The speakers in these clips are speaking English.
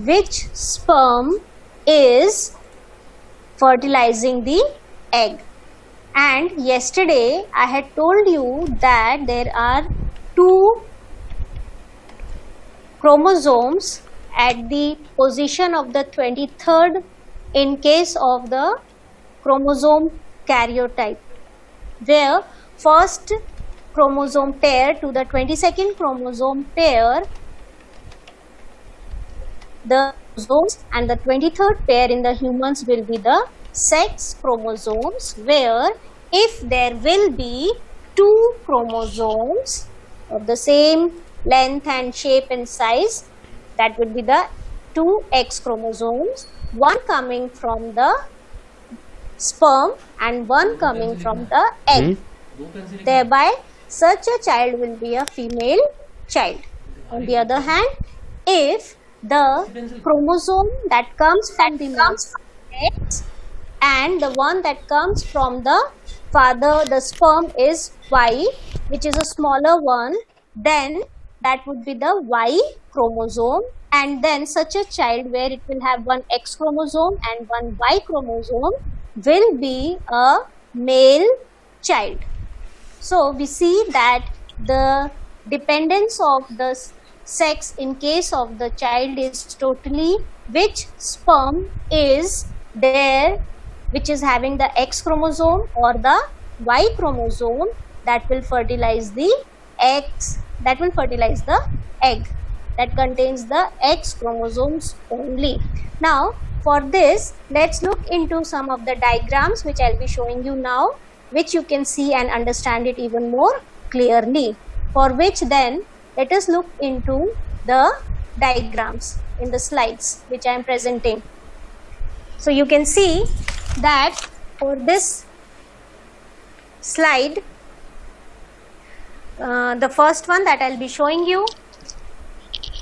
which sperm is fertilizing the egg. And yesterday I had told you that there are 2 chromosomes at the position of the 23rd in case of the chromosome karyotype, where first chromosome pair to the 22nd chromosome pair, the chromosomes, and the 23rd pair in the humans will be the sex chromosomes, where if there will be 2 chromosomes of the same length and shape and size, that would be the 2 X chromosomes, one coming from the sperm and one coming from the egg. Thereby such a child will be a female child. On the other hand, if the chromosome that comes from the mother X and the one that comes from the father, the sperm, is Y, which is a smaller one, then that would be the Y chromosome, and then such a child where it will have one X chromosome and one Y chromosome will be a male child. So we see that the dependence of the sex in case of the child is totally which sperm is there, which is having the X chromosome or the Y chromosome, that will fertilize the eggs, that will fertilize the egg that contains the X chromosomes only. Now for this, let's look into some of the diagrams which I'll be showing you now, which you can see and understand it even more clearly. For which then let us look into the diagrams in the slides which I am presenting. So you can see that for this slide, the first one that I'll be showing you,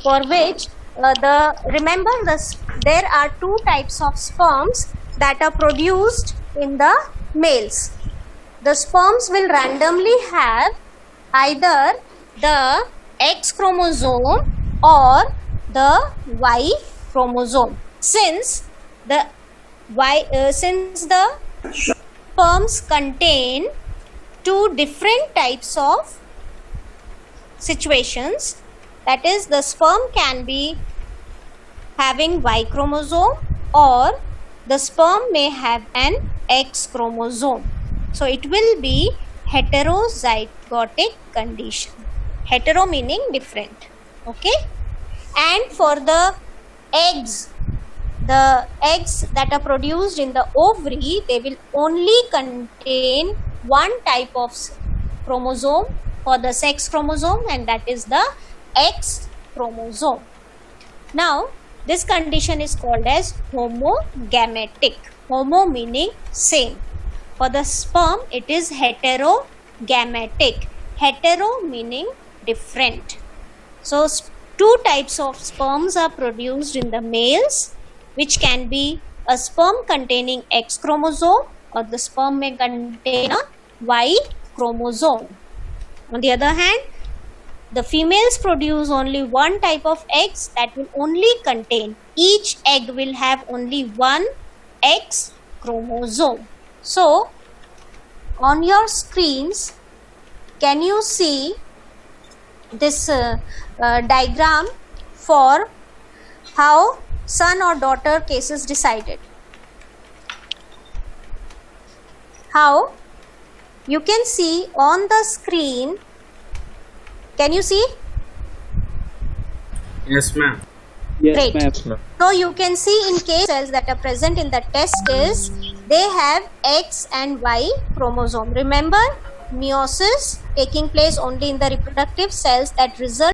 for which remember there are 2 types of sperms that are produced in the males. The sperms will randomly have either the X chromosome or the Y chromosome. Since the sperms contain 2 different types of situations, that is, the sperm can be having Y chromosome or the sperm may have an X chromosome. So it will be heterozygotic condition. Hetero meaning different. Okay. And for the eggs that are produced in the ovary, they will only contain one type of chromosome for the sex chromosome, and that is the X chromosome. Now this condition is called as homogametic. Homo meaning same. For the sperm it is heterogametic. Hetero meaning different. So 2 types of sperms are produced in the males, which can be a sperm containing X chromosome or the sperm may contain a Y chromosome. On the other hand, the females produce only one type of eggs that will only contain, each egg will have only one X chromosome. So on your screens, can you see this diagram for how son or daughter case is decided? How? You can see on the screen. Can you see? Yes, ma'am. Great. Yes, ma'am. So you can see in case cells that are present in the test is they have X and Y chromosome. Remember, meiosis taking place only in the reproductive cells that result